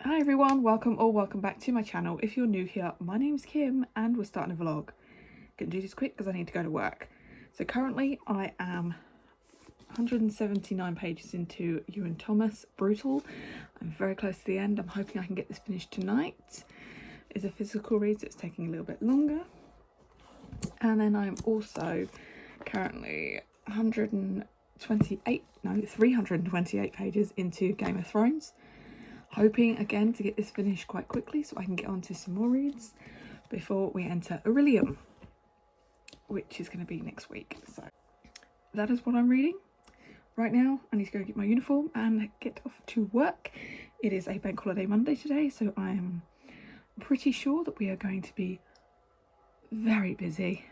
Hi everyone, welcome back to my channel. If you're new here, my name's Kim and we're starting a vlog. Gonna do this quick because I need to go to work. So currently I am 179 pages into Ewan Thomas Brutal. I'm very close to the end. I'm hoping I can get this finished tonight. It's a physical read, so it's taking a little bit longer. And then I'm also currently 328 pages into Game of Thrones. Hoping again to get this finished quite quickly so I can get on to some more reads before we enter Aurelium, which is going to be next week. So that is what I'm reading right now. I need to go get my uniform and get off to work. It is a bank holiday Monday today, so I'm pretty sure that we are going to be very busy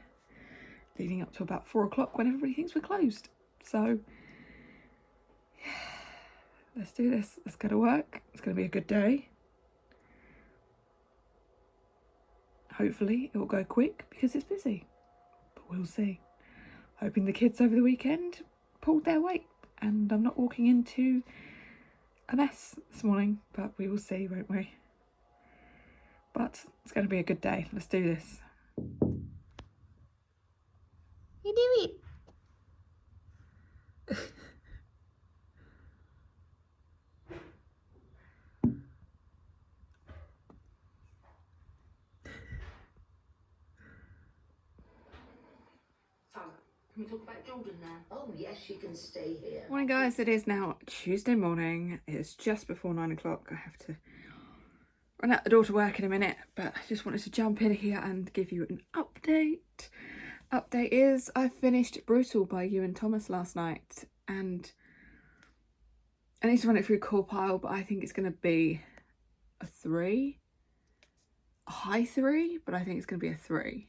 leading up to about 4 o'clock when everybody thinks we're closed. So let's do this. Let's go to work. It's going to be a good day. Hopefully it will go quick because it's busy, but we'll see. Hoping the kids over the weekend pulled their weight and I'm not walking into a mess this morning, but we will see, won't we? But it's going to be a good day. Let's do this. You do it. Can we talk about Jordan now? Oh yes, she can stay here. Morning guys, it is now Tuesday morning. It's just before 9 o'clock. I have to run out the door to work in a minute, but I just wanted to jump in here and give you an update. Update is I finished Brutal by Ewan Thomas last night, and I need to run it through Corpile, but I think it's going to be a 3. A high 3, but I think it's going to be a 3.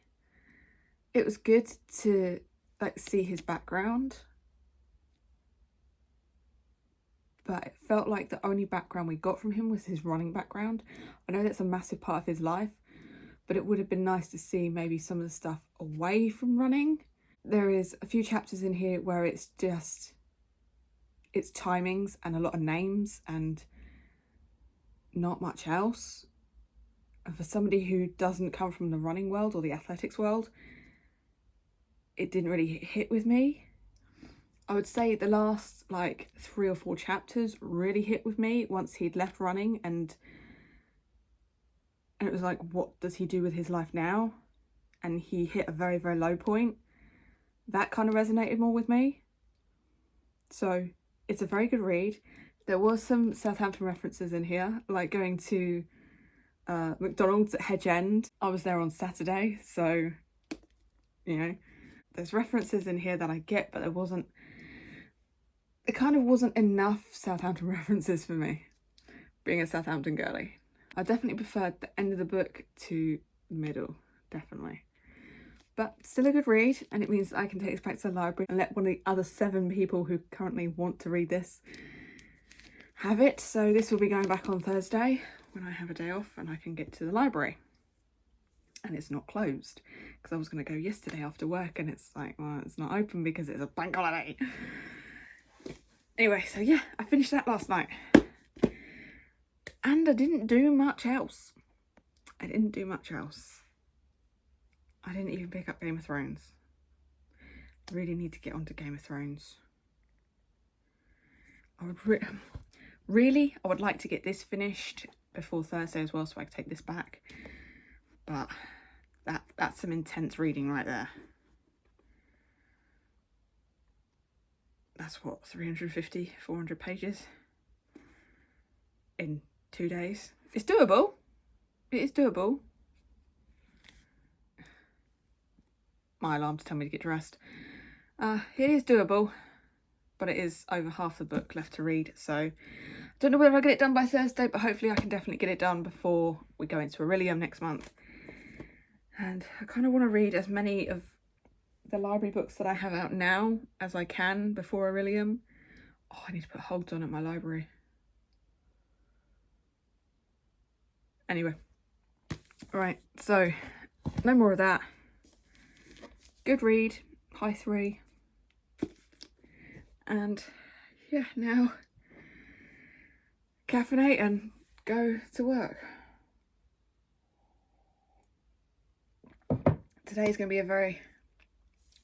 It was good to see his background, but it felt like the only background we got from him was his running background. I know that's a massive part of his life, but it would have been nice to see maybe some of the stuff away from running. There is a few chapters in here where it's timings and a lot of names and not much else. And for somebody who doesn't come from the running world or the athletics world, it didn't really hit with me. I would say the last 3 or 4 chapters really hit with me once he'd left running, and it was like, what does he do with his life now? And he hit a very, very low point. That kind of resonated more with me. So it's a very good read. There was some Southampton references in here, like going to McDonald's at Hedge End. I was there on Saturday, so, you know, there's references in here that I get, but it kind of wasn't enough Southampton references for me, being a Southampton girly. I definitely preferred the end of the book to the middle, definitely. But still a good read, and it means I can take this back to the library and let one of the other 7 people who currently want to read this have it. So this will be going back on Thursday when I have a day off and I can get to the library. And it's not closed, because I was going to go yesterday after work and it's like, well, it's not open because it's a bank holiday. Anyway, so yeah, I finished that last night. And I didn't do much else. I didn't even pick up Game of Thrones. I really need to get onto Game of Thrones. I would like to get this finished before Thursday as well, so I can take this back. But that's some intense reading right there. That's what, 350, 400 pages in 2 days. It's doable. It is doable. My alarm to tell me to get dressed. It is doable, but it is over half the book left to read, so I don't know whether I'll get it done by Thursday, but hopefully I can definitely get it done before we go into Aurelium next month. And I kind of want to read as many of the library books that I have out now as I can before Aurelium. Oh, I need to put holds on at my library. Anyway, right, so no more of that. Good read, high 3. And yeah, now caffeinate and go to work. Today's going to be a very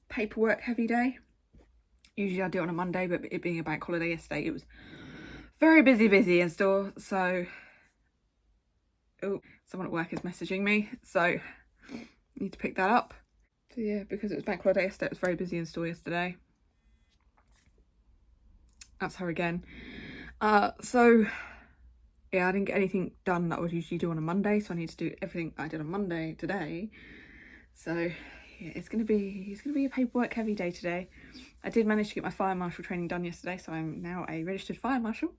paperwork heavy day. Usually I do it on a Monday, but it being a bank holiday yesterday, it was very busy in store. So, oh, someone at work is messaging me, so I need to pick that up. So yeah, because it was bank holiday yesterday, it was very busy in store yesterday. That's her again. So yeah, I didn't get anything done that I would usually do on a Monday, so I need to do everything I did on Monday today. So yeah, it's gonna be a paperwork heavy day today. I did manage to get my fire marshal training done yesterday, so I'm now a registered fire marshal.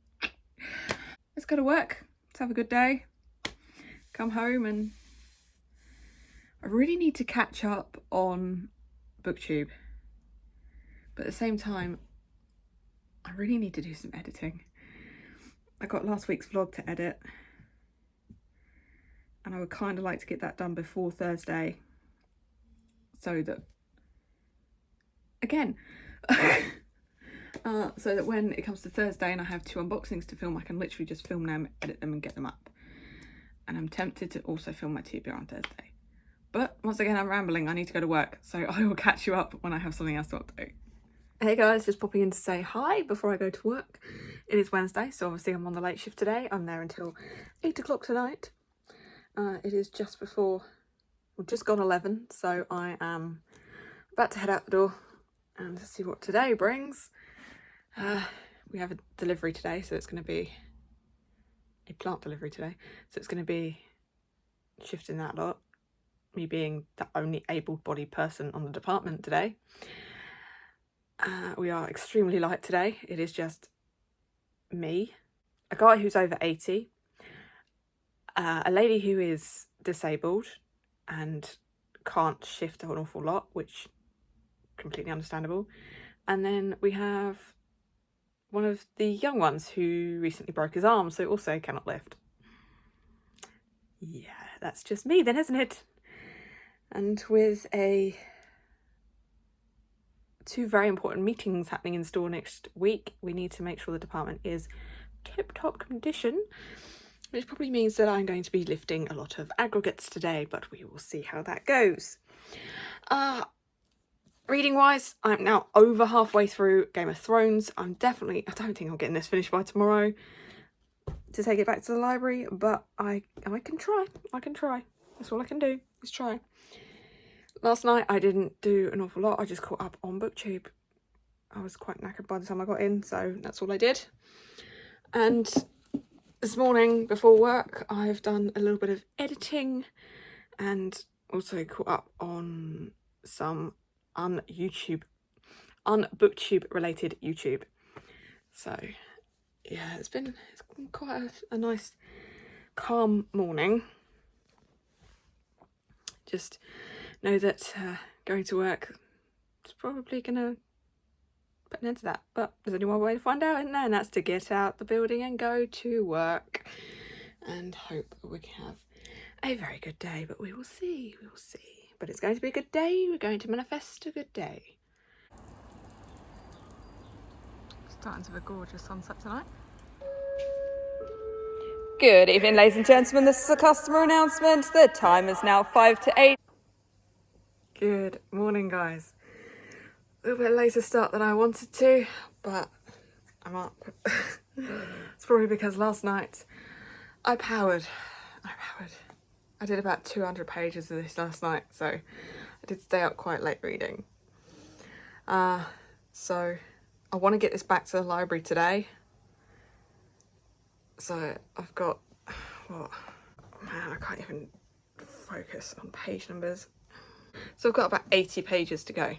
Let's go to work. Let's have a good day. Come home, and I really need to catch up on BookTube. But at the same time, I really need to do some editing. I got last week's vlog to edit, and I would kind of like to get that done before Thursday, so that, again, so that when it comes to Thursday and I have 2 unboxings to film, I can literally just film them, edit them and get them up. And I'm tempted to also film my TBR on Thursday. But once again, I'm rambling. I need to go to work, so I will catch you up when I have something else to update. Hey guys, just popping in to say hi before I go to work. It is Wednesday, so obviously I'm on the late shift today. I'm there until 8 o'clock tonight. It is just gone 11, so I am about to head out the door and see what today brings. We have a delivery today, so it's going to be a plant delivery today, so it's going to be shifting that lot, me being the only able-bodied person on the department today. We are extremely light today. It is just me, a guy who's over 80, a lady who is disabled and can't shift an awful lot, which completely understandable, and then we have one of the young ones who recently broke his arm, so also cannot lift. Yeah, that's just me then, isn't it? And with 2 very important meetings happening in store next week, we need to make sure the department is tip-top condition, which probably means that I'm going to be lifting a lot of aggregates today, but we will see how that goes. Reading wise, I'm now over halfway through Game of Thrones. I don't think I'm getting this finished by tomorrow to take it back to the library, but I can try. That's all I can do, is try. Last night I didn't do an awful lot. I just caught up on BookTube. I was quite knackered by the time I got in, so that's all I did. And this morning before work, I've done a little bit of editing and also caught up on some un-BookTube related YouTube. So yeah, it's been quite a nice calm morning. Just know that going to work is probably gonna put an end to that, but there's only one way to find out, isn't there? And that's to get out the building and go to work and hope that we can have a very good day. But we will see. But it's going to be a good day. We're going to manifest a good day. Starting to have a gorgeous sunset tonight. Good evening, ladies and gentlemen. This is a customer announcement. The time is now 5 to 8. Good morning, guys. A little bit later start than I wanted to, but I'm up. It's probably because last night I powered. I did about 200 pages of this last night, so I did stay up quite late reading. So I want to get this back to the library today. So I've got, what? Man, I can't even focus on page numbers. So I've got about 80 pages to go.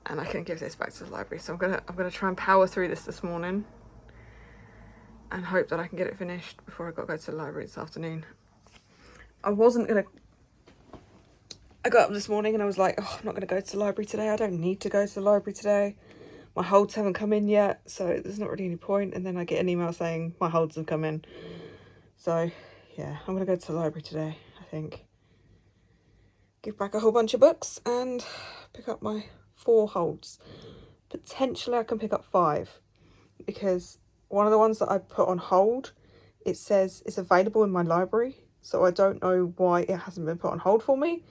And I can give this back to the library. So I'm gonna try and power through this morning and hope that I can get it finished before I got to go to the library this afternoon. I got up this morning and I was like, oh, I'm not gonna go to the library today. I don't need to go to the library today. My holds haven't come in yet, so there's not really any point. And then I get an email saying my holds have come in. So yeah, I'm gonna go to the library today, I think. Give back a whole bunch of books and pick up my 4 holds. Potentially I can pick up 5, because one of the ones that I put on hold it says it's available in my library, so I don't know why it hasn't been put on hold for me.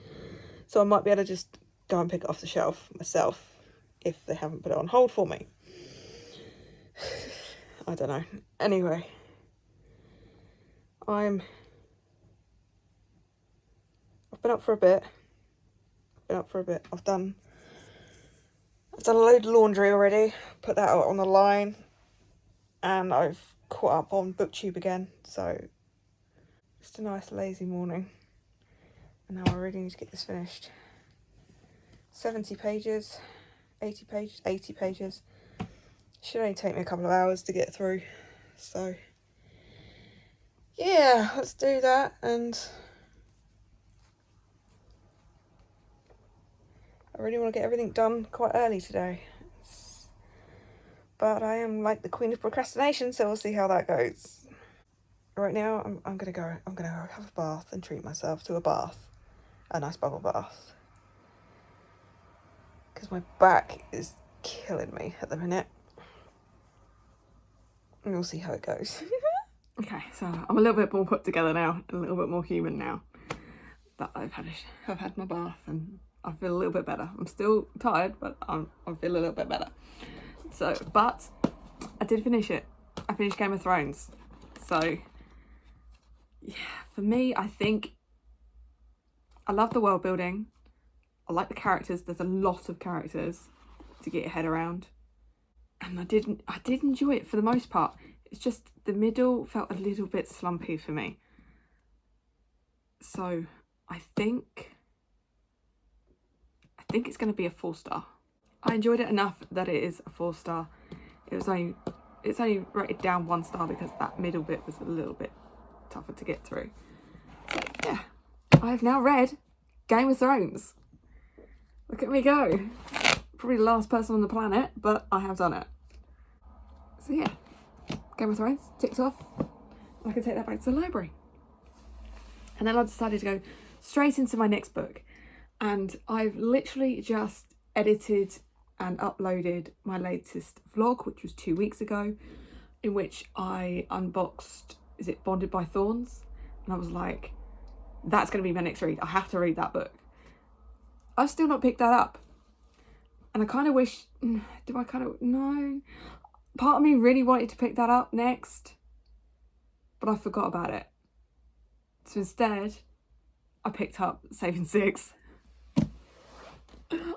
So I might be able to just go and pick it off the shelf myself if they haven't put it on hold for me. I don't know. Anyway, I've been up for a bit. I've done a load of laundry already, put that out on the line, and I've caught up on BookTube again, so just a nice lazy morning. And now I really need to get this finished. 70 pages, 80 pages. Should only take me a couple of hours to get through. So yeah, let's do that. And I really want to get everything done quite early today. But I am like the queen of procrastination, so we'll see how that goes. Right now, I'm gonna go have a bath and treat myself to a nice bubble bath. Because my back is killing me at the minute. And we'll see how it goes. Okay, so I'm a little bit more put together now, a little bit more human now that I've had my bath, and I feel a little bit better. I'm still tired, but I feel a little bit better. So, but I did finish it. I finished Game of Thrones. So, yeah, for me, I think I love the world building. I like the characters. There's a lot of characters to get your head around. And I did enjoy it for the most part. It's just the middle felt a little bit slumpy for me. So I think it's going to be a 4-star. I enjoyed it enough that it is a 4-star. It's only rated down 1 star because that middle bit was a little bit tougher to get through. So yeah, I have now read Game of Thrones. Look at me go. Probably the last person on the planet, but I have done it. So yeah, Game of Thrones ticked off. I can take that back to the library. And then I decided to go straight into my next book. And I've literally just edited and uploaded my latest vlog, which was 2 weeks ago, in which I unboxed, is it Bonded by Thorns? And I was like, that's going to be my next read. I have to read that book. I've still not picked that up. And I kind of wish, no. Part of me really wanted to pick that up next, but I forgot about it. So instead, I picked up Saving Six. And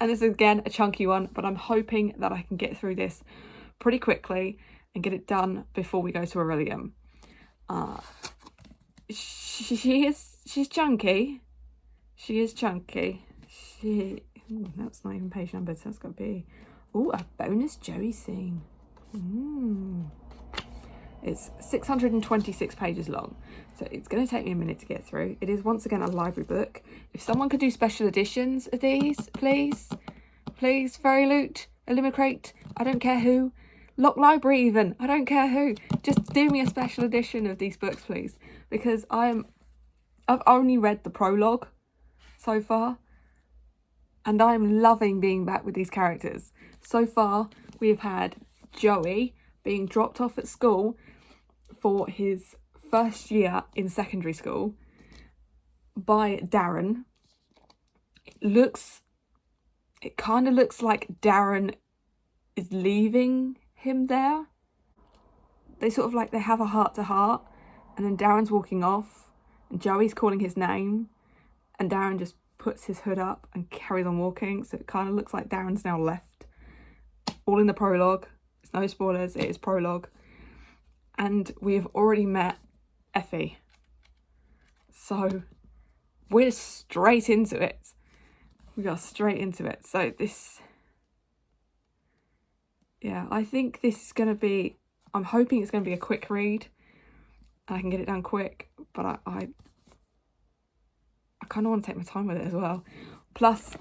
this is again a chunky one, but I'm hoping that I can get through this pretty quickly and get it done before we go to Aurelium. She's chunky. She is chunky. That's not even page numbered, so that's got to be... Oh, a bonus Joey scene. It's 626 pages long, so it's going to take me a minute to get through. It is once again a library book. If someone could do special editions of these, please, Fairy Loot, Illuminate, I don't care who, Lock Library even, I don't care who, just do me a special edition of these books, please, because I've only read the prologue so far, and I'm loving being back with these characters. So far, we've had Joey being dropped off at school for his first year in secondary school by Darren. It kind of looks like Darren is leaving him there. They sort of like, they have a heart-to-heart, and then Darren's walking off, and Joey's calling his name, and Darren just puts his hood up and carries on walking, so it kind of looks like Darren's now left. All in the prologue. It's no spoilers, it is prologue. And we've already met Effie. So we're straight into it. We are straight into it. So this... Yeah, I think this is going to be... I'm hoping it's going to be a quick read. And I can get it done quick. But I kind of want to take my time with it as well. Plus,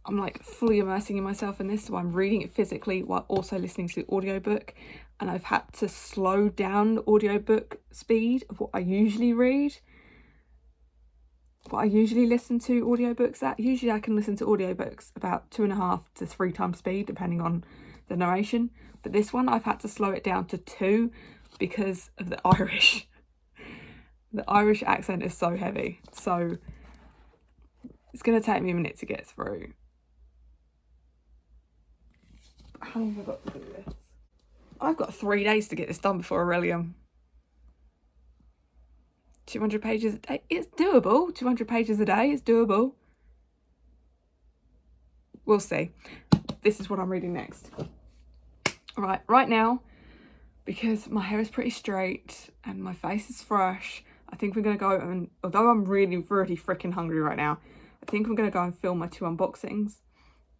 I'm like fully immersing myself in this, so I'm reading it physically while also listening to the audiobook, and I've had to slow down the audiobook speed of what I usually read, what I usually listen to audiobooks at. Usually I can listen to audiobooks about 2.5 to 3 times speed depending on the narration, but this one I've had to slow it down to 2 because of the Irish. The Irish accent is so heavy, so it's going to take me a minute to get through. How long have I got to do this? I've got 3 days to get this done before Aurelium. 200 pages a day. It's doable. 200 pages a day is doable. We'll see. This is what I'm reading next. Right now, because my hair is pretty straight and my face is fresh, I think we're going to go and, although I'm really freaking hungry right now, I think I'm going to go and film my 2 unboxings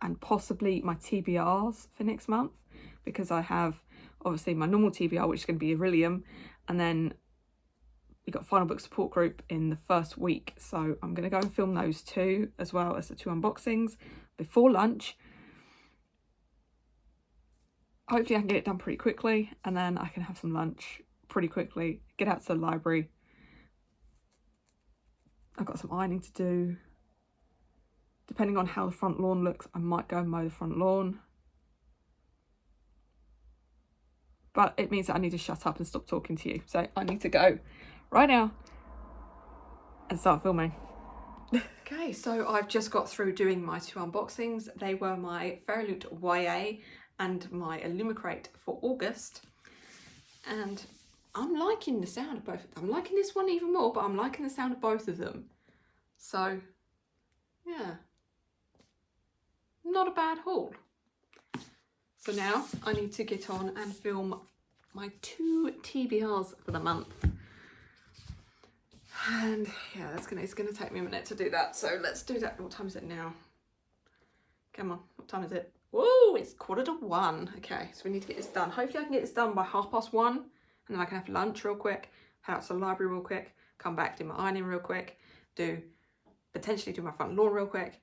and possibly my TBRs for next month, because I have obviously my normal TBR, which is going to be Aurelium, and then we got Final Book Support Group in the first week. So I'm going to go and film those 2 as well as the 2 unboxings before lunch. Hopefully I can get it done pretty quickly, and then I can have some lunch pretty quickly, get out to the library. I've got some ironing to do. Depending on how the front lawn looks, I might go and mow the front lawn. But it means that I need to shut up and stop talking to you. So I need to go right now and start filming. Okay, so I've just got through doing my 2 unboxings. They were my Fairy Loot YA and my Illumicrate for August. And I'm liking the sound of both of them. I'm liking this one even more, but I'm liking the sound of both of them. So, yeah. Not a bad haul. So now I need to get on and film my 2 TBRs for the month. And yeah, it's gonna take me a minute to do that. So let's do that. What time is it now? Come on, what time is it? Whoa, it's 1:45. Okay, so we need to get this done. Hopefully I can get this done by 1:30, and then I can have lunch real quick, head out to the library real quick, come back, do my ironing real quick, potentially do my front lawn real quick,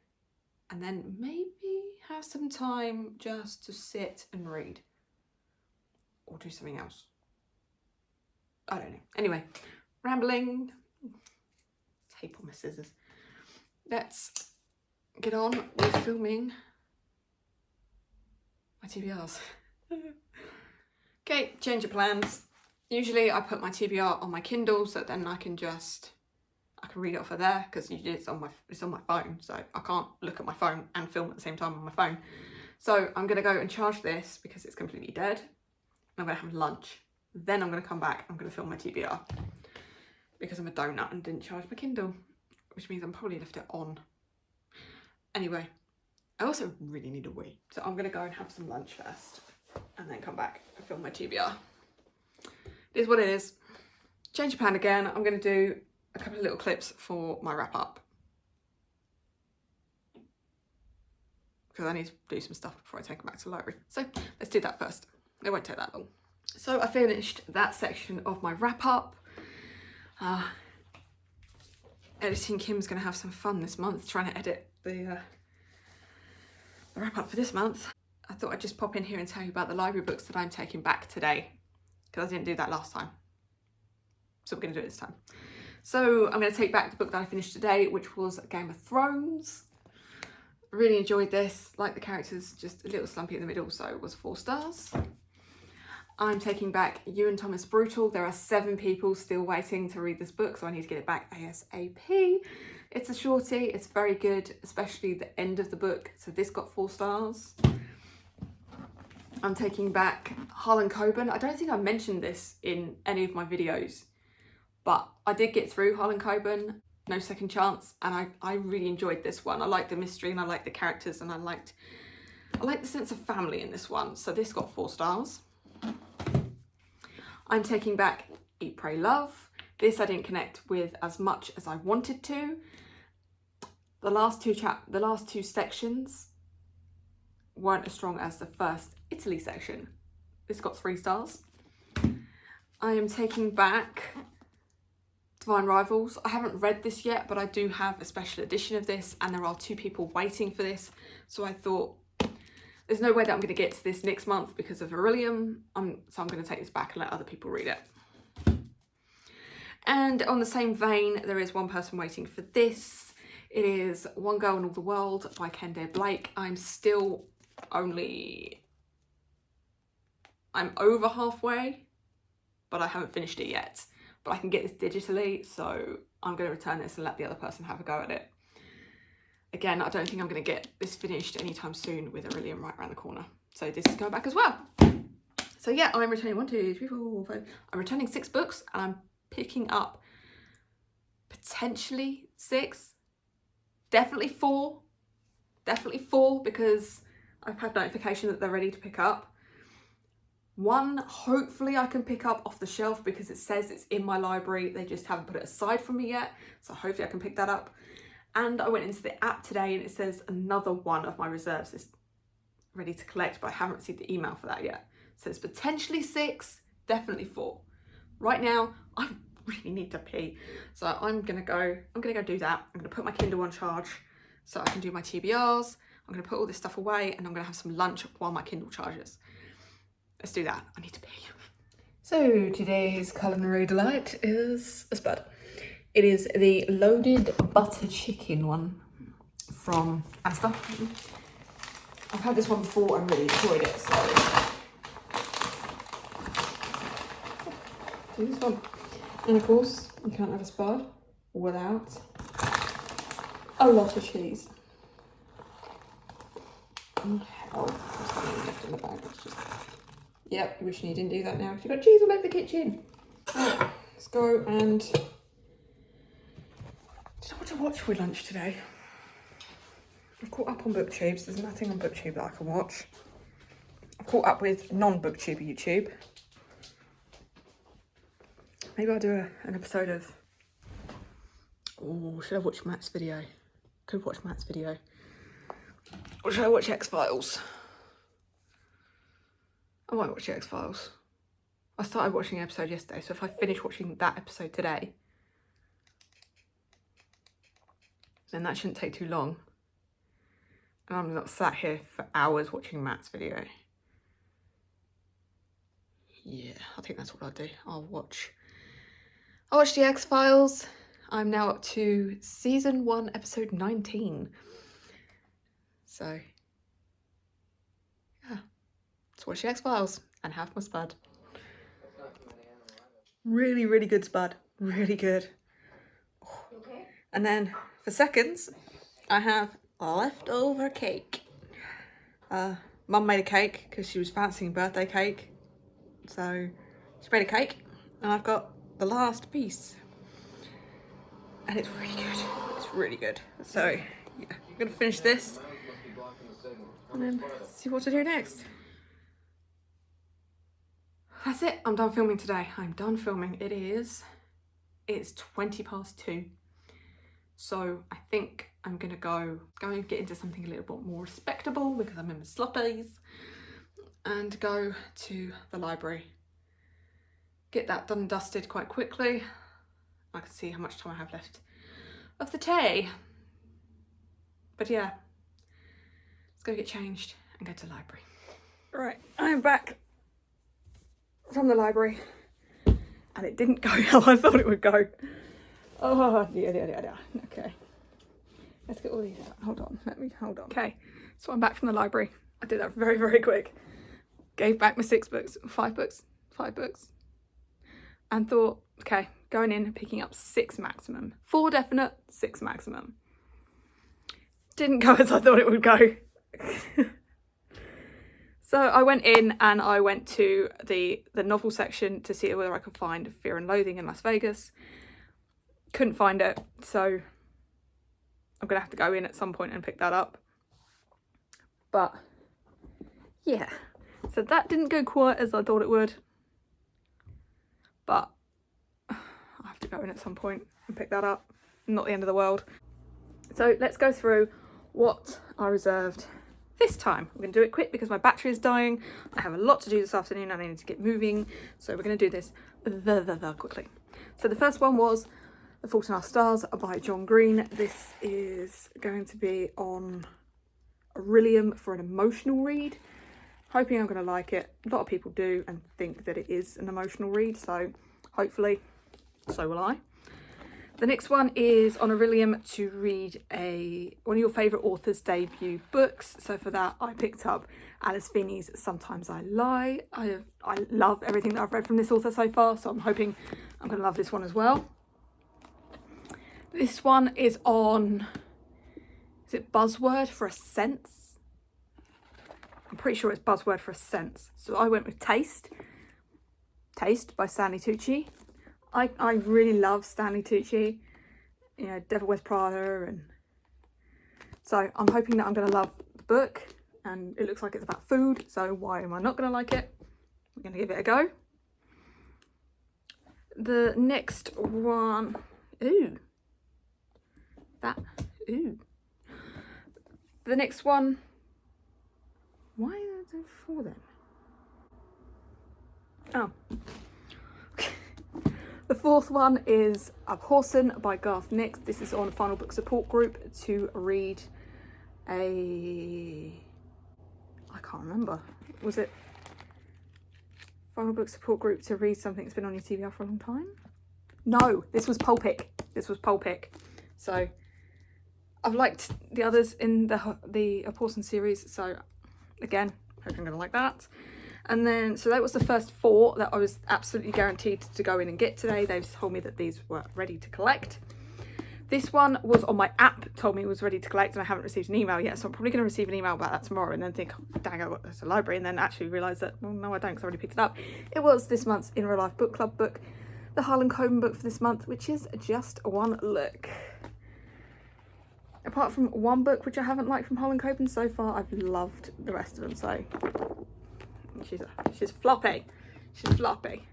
and then maybe have some time just to sit and read or do something else. I don't know. Anyway, rambling. Tape on my scissors. Let's get on with filming my TBRs. Okay, change of plans. Usually I put my TBR on my Kindle so then I can read it off of there, because usually it's on my phone, so I can't look at my phone and film at the same time on my phone. So I'm gonna go and charge this because it's completely dead. I'm gonna have lunch. Then I'm gonna come back, I'm gonna film my TBR because I'm a donut and didn't charge my Kindle, which means I'm probably left it on. Anyway, I also really need a wee, so I'm gonna go and have some lunch first and then come back and film my TBR. It is what it is. Change of plan again. I'm gonna do a couple of little clips for my wrap up, because I need to do some stuff before I take them back to the library. So let's do that first. It won't take that long. So I finished that section of my wrap up. Editing Kim's gonna have some fun this month, trying to edit the wrap up for this month. I thought I'd just pop in here and tell you about the library books that I'm taking back today, because I didn't do that last time. So we're gonna do it this time. So I'm going to take back the book that I finished today, which was Game of Thrones. Really enjoyed this. Like the characters, just a little slumpy in the middle, so it was 4 stars. I'm taking back Ewan Thomas Brutal. There are 7 people still waiting to read this book, so I need to get it back ASAP. It's a shorty. It's very good, especially the end of the book. So this got 4 stars. I'm taking back Harlan Coben. I don't think I mentioned this in any of my videos, but I did get through Harlan Coben, No Second Chance, and I really enjoyed this one. I liked the mystery and I liked the characters, and I liked the sense of family in this one. So this got 4 stars. I'm taking back Eat, Pray, Love. This I didn't connect with as much as I wanted to. The last 2 sections weren't as strong as the first Italy section. This got 3 stars. I am taking back Divine Rivals. I haven't read this yet, but I do have a special edition of this, and there are 2 people waiting for this. So I thought, there's no way that I'm going to get to this next month because of Aurelium. So I'm going to take this back and let other people read it. And on the same vein, there is one person waiting for this. It is One Girl in All the World by Kendare Blake. I'm over halfway, but I haven't finished it yet. But I can get this digitally, so I'm going to return this and let the other person have a go at it. Again, I don't think I'm going to get this finished anytime soon with Aurelium right around the corner. So this is going back as well. So yeah, I'm returning 1, 2, 3, 4, 5. I'm returning 6 books and I'm picking up potentially 6, definitely 4. Definitely 4 because I've had notification that they're ready to pick up. 1, hopefully I can pick up off the shelf because it says it's in my library. They just haven't put it aside for me yet. So hopefully I can pick that up. And I went into the app today and it says another one of my reserves is ready to collect, but I haven't received the email for that yet. So it's potentially 6, definitely 4. Right now, I really need to pee. So I'm gonna go do that. I'm gonna put my Kindle on charge so I can do my TBRs. I'm gonna put all this stuff away and I'm gonna have some lunch while my Kindle charges. Let's do that. I need to pee. So today's culinary delight is a spud. It is the loaded butter chicken one from Asda. I've had this one before and really enjoyed it, so do this one. And of course, you can't have a spud without a lot of cheese. Oh hell, there's something left in the bag. Let's just... Yep, wishing you didn't do that now because you've got cheese all over the kitchen. Right, let's go and... I don't know what to watch for lunch today. I've caught up on BookTubes. There's nothing on BookTube that I can watch. I've caught up with non-BookTube YouTube. Maybe I'll do an episode of... Oh, should I watch Matt's video? Could watch Matt's video. Or should I watch X-Files? I might watch X-Files. I started watching an episode yesterday, so if I finish watching that episode today, then that shouldn't take too long. And I'm not sat here for hours watching Matt's video. Yeah, I think that's what I'll do. I'll watch the X-Files. I'm now up to season 1, episode 19. So, yeah. Let's watch the X-Files and have my spud. Really, really good spud. Really good. Oh. Okay. And then for seconds, I have leftover cake. Mum made a cake because she was fancying birthday cake. So she made a cake and I've got the last piece. And it's really good. It's really good. So yeah, I'm gonna finish this and then see what to do next. That's it. I'm done filming today. I'm done filming. It's 2:20. So I think I'm gonna go and get into something a little bit more respectable because I'm in my sloppies and go to the library. Get that done and dusted quite quickly. I can see how much time I have left of the day. But yeah, let's go get changed and go to the library. Right, I'm back from the library and it didn't go how I thought it would go. Oh, yeah. Okay. Let's get all these out. Hold on. Okay, so I'm back from the library. I did that very, very quick. Gave back my 5 books, and thought, okay, going in and picking up 6 maximum. 4 definite, 6 maximum. Didn't go as I thought it would go. So I went in and I went to the novel section to see whether I could find Fear and Loathing in Las Vegas. Couldn't find it, so I'm gonna have to go in at some point and pick that up. But yeah, so that didn't go quite as I thought it would, but I have to go in at some point and pick that up. Not the end of the world. So let's go through what I reserved this time. I'm going to do it quick because my battery is dying. I have a lot to do this afternoon and I need to get moving, so we're going to do this very quickly. So the first one was The Fault in Our Stars by John Green. This is going to be on Aurelium for an emotional read. Hoping I'm going to like it. A lot of people do and think that it is an emotional read, so hopefully so will I. The next one is on Aurelium to read one of your favourite authors' debut books. So for that I picked up Alice Feeney's Sometimes I Lie. I love everything that I've read from this author so far, so I'm hoping I'm going to love this one as well. This one is on, is it Buzzword for a Sense? I'm pretty sure it's Buzzword for a Sense. So I went with Taste. Taste by Stanley Tucci. I really love Stanley Tucci. You know, Devil Wears Prada, and so I'm hoping that I'm going to love the book, and it looks like it's about food, so why am I not going to like it? We're going to give it a go. The next one, ooh. The next one, why are there 4 then? Oh. The 4th one is Abhorsen by Garth Nix. This is on Final Book Support Group to read I can't remember. Was it Final Book Support Group to read something that's been on your TBR for a long time? No, this was Pulpic. So I've liked the others in the Abhorsen series. So again, hope I'm going to like that. And then, so that was the first 4 that I was absolutely guaranteed to go in and get today. They've told me that these were ready to collect. This one was on my app, told me it was ready to collect, and I haven't received an email yet. So I'm probably going to receive an email about that tomorrow and then think, oh, dang, I got this at the library, and then actually realise that, well, no, I don't, because I already picked it up. It was this month's In Real Life Book Club book, the Harlan Coben book for this month, which is Just One Look. Apart from one book, which I haven't liked from Harlan Coben so far, I've loved the rest of them, so... She's floppy. She's floppy.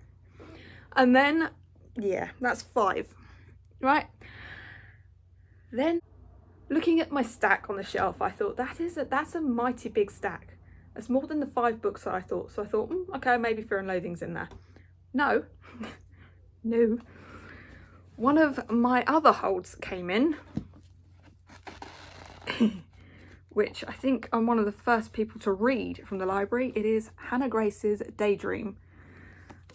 And then, yeah, that's 5. Right? Then, looking at my stack on the shelf, I thought that's a mighty big stack. That's more than the 5 books that I thought. So I thought, okay, maybe Fear and Loathing's in there. No. No. One of my other holds came in. Which I think I'm one of the first people to read from the library. It is Hannah Grace's Daydream.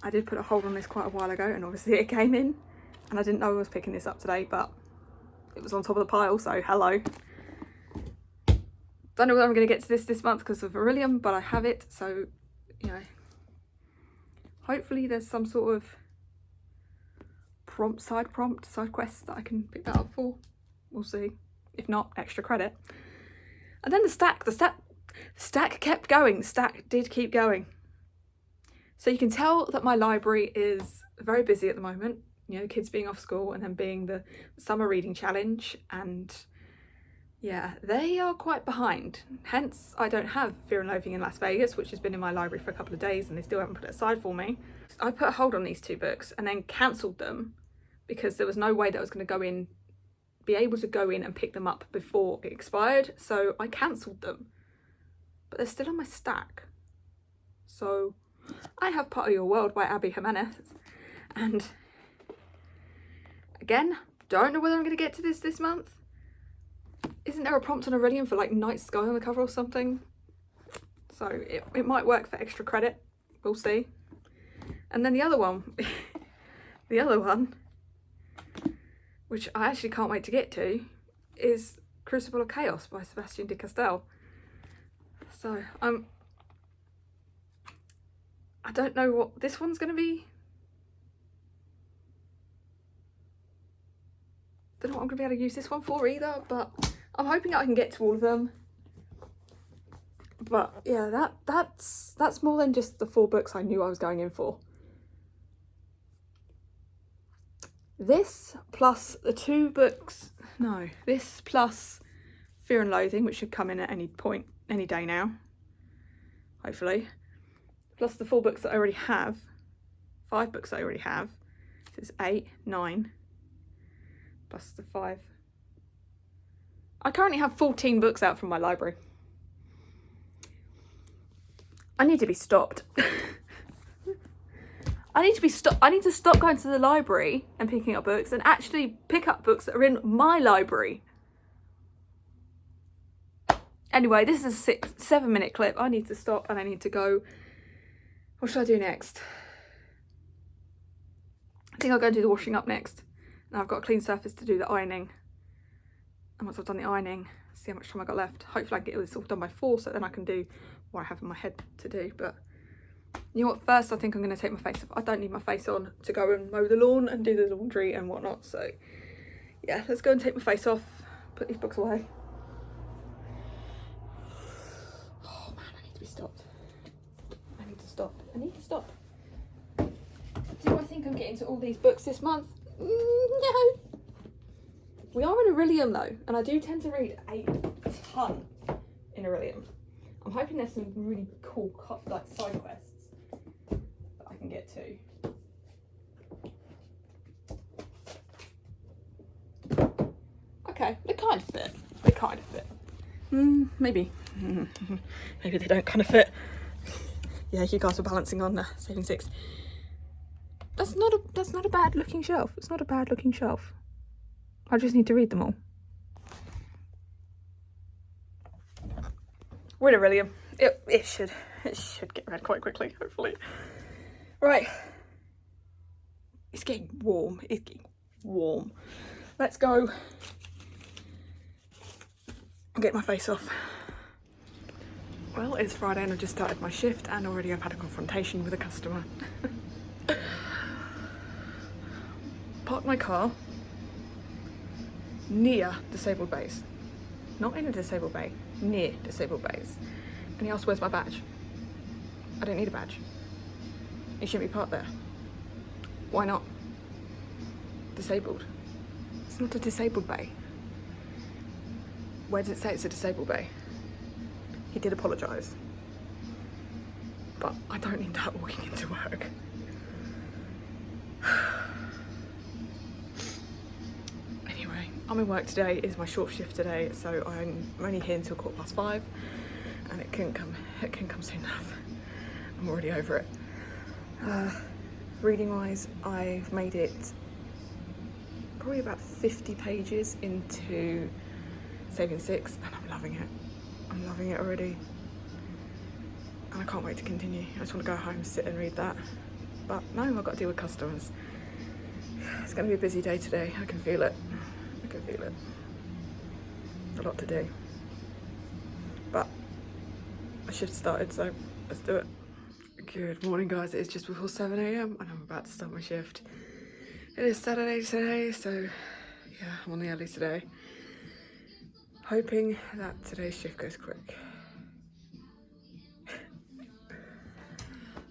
I did put a hold on this quite a while ago, and obviously it came in, and I didn't know I was picking this up today, but it was on top of the pile, so hello. Don't know whether I'm going to get to this month because of Aurelium, but I have it, so, you know, hopefully there's some sort of side quest that I can pick that up for. We'll see. If not, extra credit. And then the stack kept going. The stack did keep going. So you can tell that my library is very busy at the moment. You know, kids being off school and then being the summer reading challenge. And yeah, they are quite behind. Hence, I don't have Fear and Loathing in Las Vegas, which has been in my library for a couple of days and they still haven't put it aside for me. I put a hold on these 2 books and then cancelled them because there was no way that I was going to be able to go in and pick them up before it expired, so I cancelled them, but they're still on my stack. So I have Part of Your World by Abby Jimenez, and again, don't know whether I'm going to get to this month. Isn't there a prompt on Aurelium for like Night Sky on the cover or something? So it might work for extra credit, we'll see. And then the other one which I actually can't wait to get to, is Crucible of Chaos by Sebastian de Castell. So I don't know what this one's going to be. Don't know what I'm going to be able to use this one for either, but I'm hoping I can get to all of them. But yeah, that's more than just the 4 books I knew I was going in for. This plus the 2 books, no, this plus Fear and Loathing, which should come in at any point, any day now, hopefully, plus the 4 books that I already have, 5 books that I already have, so it's 8, 9, plus the 5. I currently have 14 books out from my library. I need to be stopped. I need to stop going to the library and picking up books and actually pick up books that are in my library. Anyway, this is a 7-minute clip. I need to stop and I need to go. What should I do next? I think I'll go and do the washing up next. Now I've got a clean surface to do the ironing. And once I've done the ironing, see how much time I've got left. Hopefully I can get this all done by 4, so then I can do what I have in my head to do. But you know what, first I think I'm going to take my face off. I don't need my face on to go and mow the lawn and do the laundry and whatnot. So yeah, let's go and take my face off, put these books away. Oh man, I need to be stopped. I need to stop. Do I think I'm getting to all these books this month? No. We are in Aurelium though, and I do tend to read a ton in Aurelium. I'm hoping there's some really cool like side quests that I can get to. Okay, they kind of fit. Maybe. Maybe they don't kind of fit. Yeah, you guys were balancing on Saving 6. That's not a bad looking shelf. It's not a bad looking shelf. I just need to read them all. We're in Aurelium. It should get read quite quickly, hopefully. Right. It's getting warm. Let's go and get my face off. Well, it's Friday and I've just started my shift and already I've had a confrontation with a customer. Parked my car near disabled bays. Not in a disabled bay, near disabled bays. And he asked, where's my badge? I don't need a badge. It shouldn't be parked there. Why not? Disabled. It's not a disabled bay. Where does it say it's a disabled bay? He did apologise. But I don't need that walking into work. Anyway, I'm in work today. It's my short shift today, so I'm only here until 5:15, and it can come soon enough. I'm already over it. Reading wise, I've made it probably about 50 pages into Saving 6, and I'm loving it. I'm loving it already, and I can't wait to continue. I just want to go home, sit and read that. But no, I've got to deal with customers. It's going to be a busy day today. I can feel it. A lot to do. But I should have started, so let's do it. Good morning, guys. It's just before 7 AM and I'm about to start my shift. It is Saturday today, so yeah, I'm on the early today. Hoping that today's shift goes quick.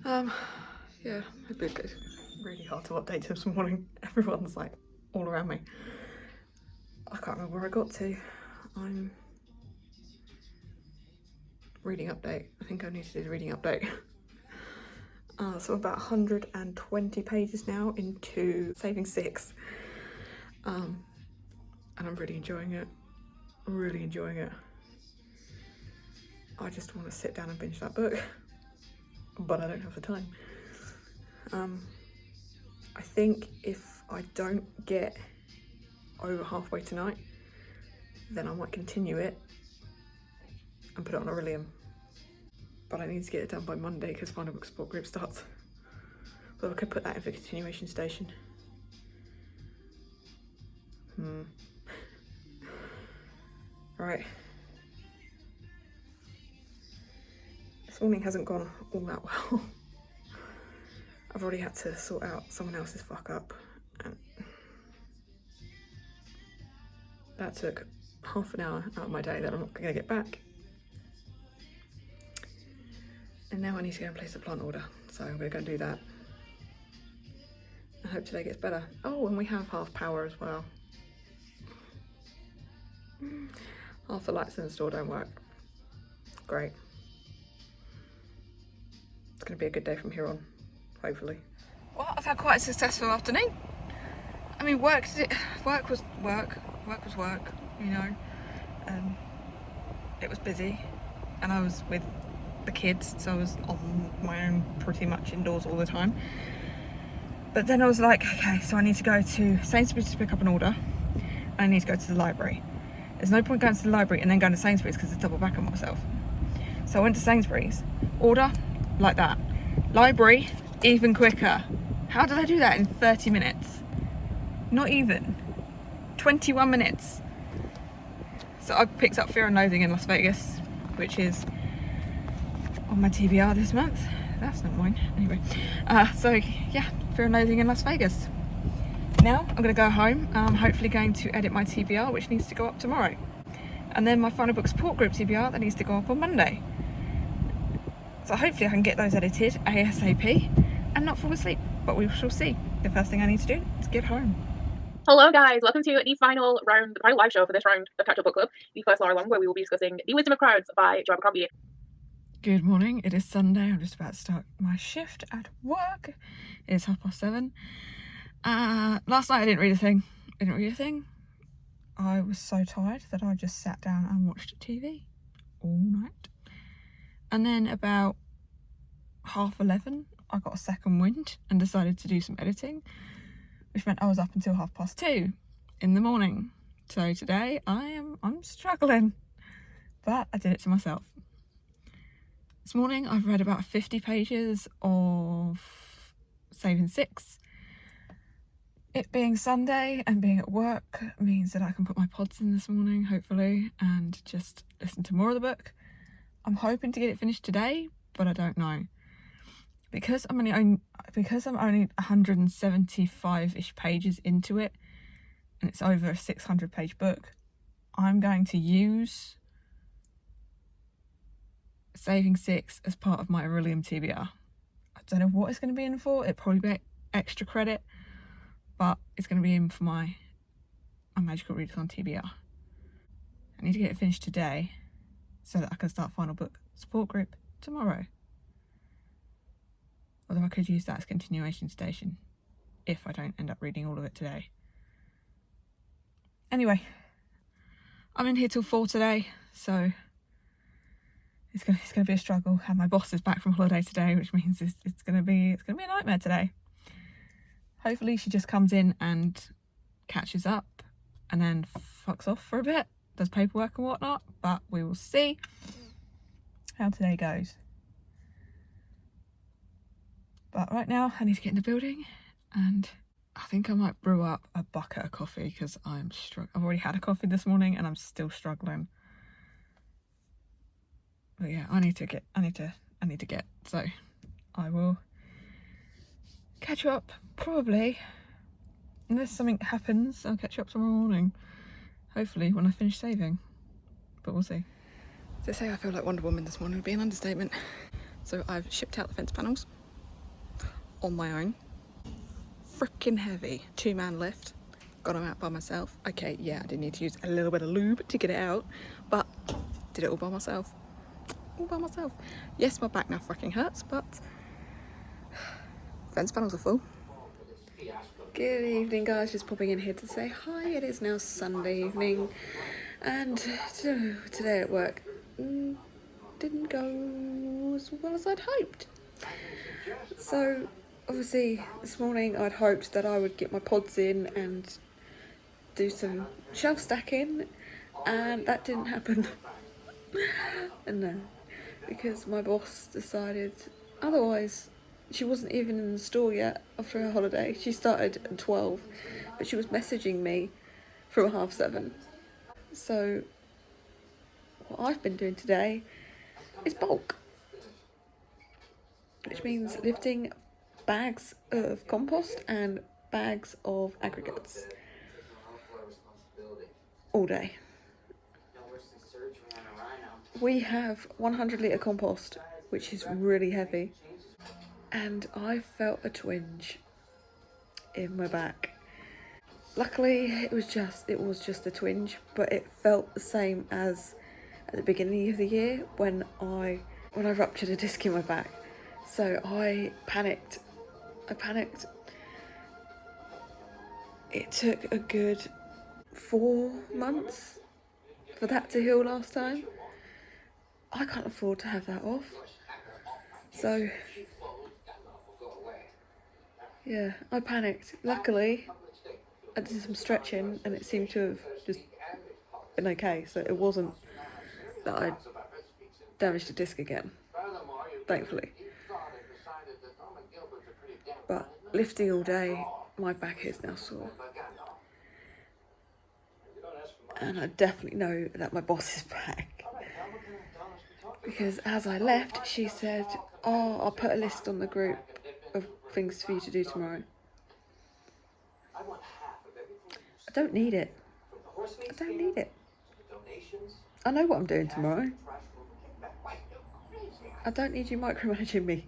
Yeah, it goes really hard to update this morning. Everyone's like all around me. I can't remember where I got to. I'm reading update. I think I need to do the reading update. So I'm about 120 pages now into Saving 6. And I'm really enjoying it. I just want to sit down and binge that book, but I don't have the time. I think if I don't get over halfway tonight, then I might continue it and put it on Aurelium. But I need to get it done by Monday because Final Book Support Group starts. But I could put that in for continuation station. Right. This morning hasn't gone all that well. I've already had to sort out someone else's fuck up, and that took half an hour out of my day that I'm not going to get back. And now I need to go and place a plant order, so I'm going to go and do that. I hope today gets better. Oh, and we have half power as well. Half the lights in the store don't work. Great. It's going to be a good day from here on, hopefully. Well, I've had quite a successful afternoon. I mean, work was work, you know. It was busy, and I was with the kids, so I was on my own pretty much indoors all the time. But then I was like, okay, so I need to go to Sainsbury's to pick up an order, and I need to go to the library. There's no point going to the library and then going to Sainsbury's because it's double back on myself. So I went to Sainsbury's, order, like that. Library, even quicker. How did I do that in 30 minutes? Not even. 21 minutes. So I picked up Fear and Loathing in Las Vegas, which is on my TBR this month. That's not mine. Anyway, so yeah, Fear and Loathing in Las Vegas. Now I'm going to go home. I'm hopefully going to edit my TBR, which needs to go up tomorrow. And then my Final Book Support Group TBR that needs to go up on Monday. So hopefully I can get those edited ASAP and not fall asleep, but we shall see. The first thing I need to do is get home. Hello guys, welcome to the final live show for this round of Catch Up Book Club, the first hour long, where we will be discussing The Wisdom of Crowds by Joanne Abercrombie. Good morning, it is Sunday. I'm just about to start my shift at work. It is 7:30. Last night I didn't read a thing. I was so tired that I just sat down and watched TV all night. And then about 11:30, I got a second wind and decided to do some editing, which meant I was up until 2:30 in the morning. So today I'm struggling, but I did it to myself. This morning I've read about 50 pages of Saving Six. It being Sunday and being at work means that I can put my pods in this morning, hopefully, and just listen to more of the book. I'm hoping to get it finished today, but I don't know. Because I'm only 175-ish pages into it, and it's over a 600-page book, I'm going to use Saving Six as part of my Aurelium TBR. I don't know what it's going to be in for. It'll probably be extra credit, but it's going to be in for my Magical Readathon TBR. I need to get it finished today so that I can start Final Book Support Group tomorrow. Although I could use that as continuation station if I don't end up reading all of it today. Anyway, I'm in here till 4 today, so it's gonna be a struggle. And my boss is back from holiday today, which means it's gonna be a nightmare today. Hopefully she just comes in and catches up and then fucks off for a bit, does paperwork and whatnot, but we will see how today goes. But right now I need to get in the building, and I think I might brew up a bucket of coffee because I'm I've already had a coffee this morning and I'm still struggling. But yeah, I need to get. So I will catch you up probably, unless something happens. I'll catch you up tomorrow morning, hopefully when I finish saving. But we'll see. To say I feel like Wonder Woman this morning would be an understatement. So I've shipped out the fence panels on my own. Freaking heavy 2-man lift. Got them out by myself. Okay, yeah, I did need to use a little bit of lube to get it out, but did it all by myself. Yes, my back now fucking hurts, but fence panels are full. Good evening, guys. Just popping in here to say hi. It is now Sunday evening, and today at work didn't go as well as I'd hoped. So obviously this morning I'd hoped that I would get my pods in and do some shelf stacking, and that didn't happen. And no, because my boss decided otherwise. She wasn't even in the store yet after her holiday. She started at 12, but she was messaging me from 7:30. So what I've been doing today is bulk, which means lifting bags of compost and bags of aggregates all day. We have 100-litre compost, which is really heavy, and I felt a twinge in my back. Luckily, it was just a twinge, but it felt the same as at the beginning of the year when I ruptured a disc in my back. So I panicked. It took a good 4 months for that to heal last time. I can't afford to have that off. So yeah, I panicked. Luckily, I did some stretching and it seemed to have just been okay. So it wasn't that I damaged a disc again, thankfully. But lifting all day, my back is now sore. And I definitely know that my boss is back. because as I left, she said, "Oh, I'll put a list on the group of things for you to do tomorrow." I don't need it. I don't need it. I know what I'm doing tomorrow. I don't need you micromanaging me.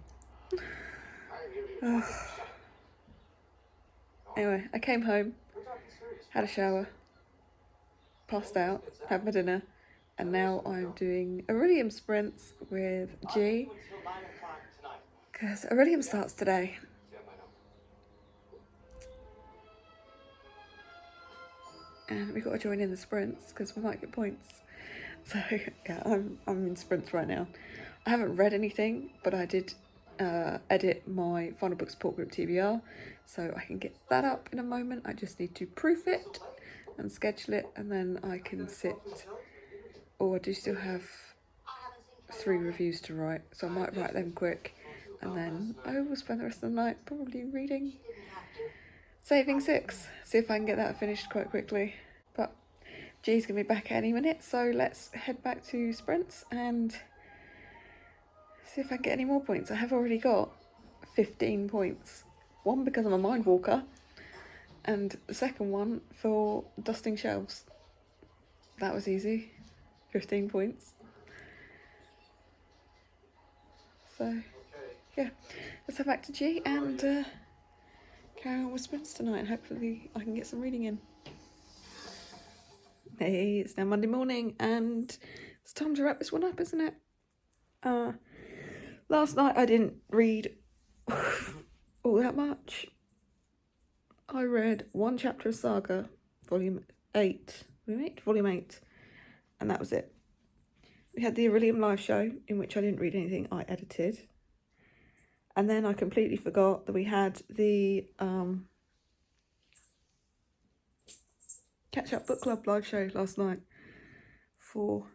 Anyway, I came home, had a shower, passed out, had my dinner, and now I'm doing Iridium sprints with G, because Iridium starts today. And we got to join in the sprints because we might get points. So yeah, I'm in sprints right now. I haven't read anything, but I did edit my Final Book Support Group TBR, so I can get that up in a moment. I just need to proof it and schedule it, and then I can sit. Or I do still have 3 reviews to write, so I might write them quick, and then I will spend the rest of the night probably reading Saving 6. See if I can get that finished quite quickly. But G's gonna be back any minute, so let's head back to sprints and see if I can get any more points. I have already got 15 points. One because I'm a mind walker, and the second one for dusting shelves. That was easy. 15 points. So yeah, let's head back to G and carry on with sprints tonight, and hopefully I can get some reading in. Hey, it's now Monday morning and it's time to wrap this one up, isn't it? Last night I didn't read all that much. I read 1 chapter of Saga, volume 8, and that was it. We had the Iridium live show, in which I didn't read anything, I edited. And then I completely forgot that we had the Catch Up Book Club live show last night for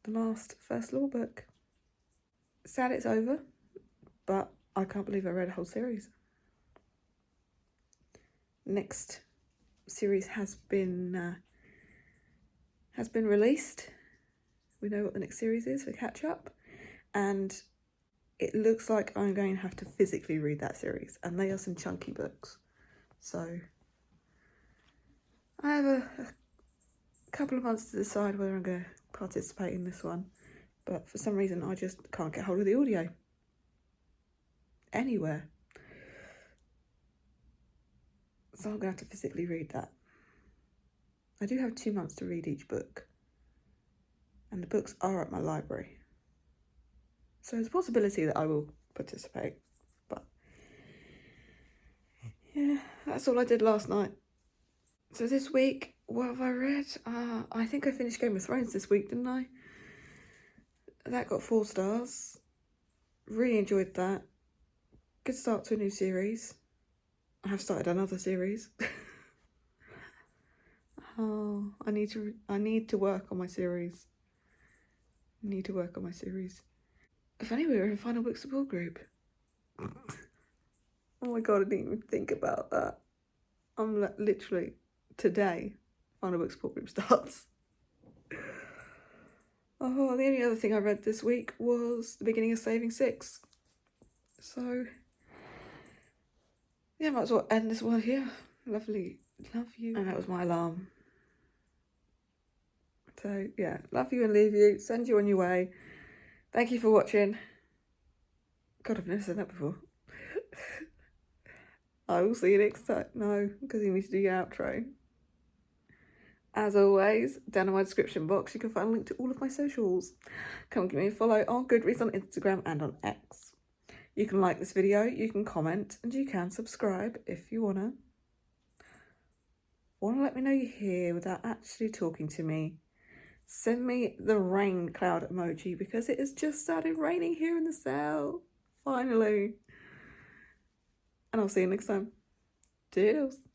the last First Law book. Sad it's over, but I can't believe I read a whole series. Next series has been released. We know what the next series is for Catch Up, and it looks like I'm going to have to physically read that series, and they are some chunky books. So I have a couple of months to decide whether I'm going to participate in this one, but for some reason I just can't get hold of the audio anywhere. So I'm going to have to physically read that. I do have 2 months to read each book, and the books are at my library. So there's a possibility that I will participate, but yeah, that's all I did last night. So this week, what have I read? I think I finished Game of Thrones this week, didn't I? That got 4 stars. Really enjoyed that. Good start to a new series. I have started another series. Oh, I need to work on my series. If only we were in a Final Book Support Group. Oh my god, I didn't even think about that. I'm literally, today, Final Book Support Group starts. Oh, the only other thing I read this week was the beginning of Saving 6. So, yeah, might as well end this one here. Lovely, love you. And that was my alarm. So, yeah, love you and leave you. Send you on your way. Thank you for watching. God, I've never said that before. I will see you next time. No, because you need to do your outro. As always, down in my description box, you can find a link to all of my socials. Come give me a follow on Goodreads, on Instagram, and on X. You can like this video, you can comment, and you can subscribe if you wanna. Wanna let me know you're here without actually talking to me? Send me the rain cloud emoji, because it has just started raining here in the cell. Finally. And I'll see you next time. Toodles.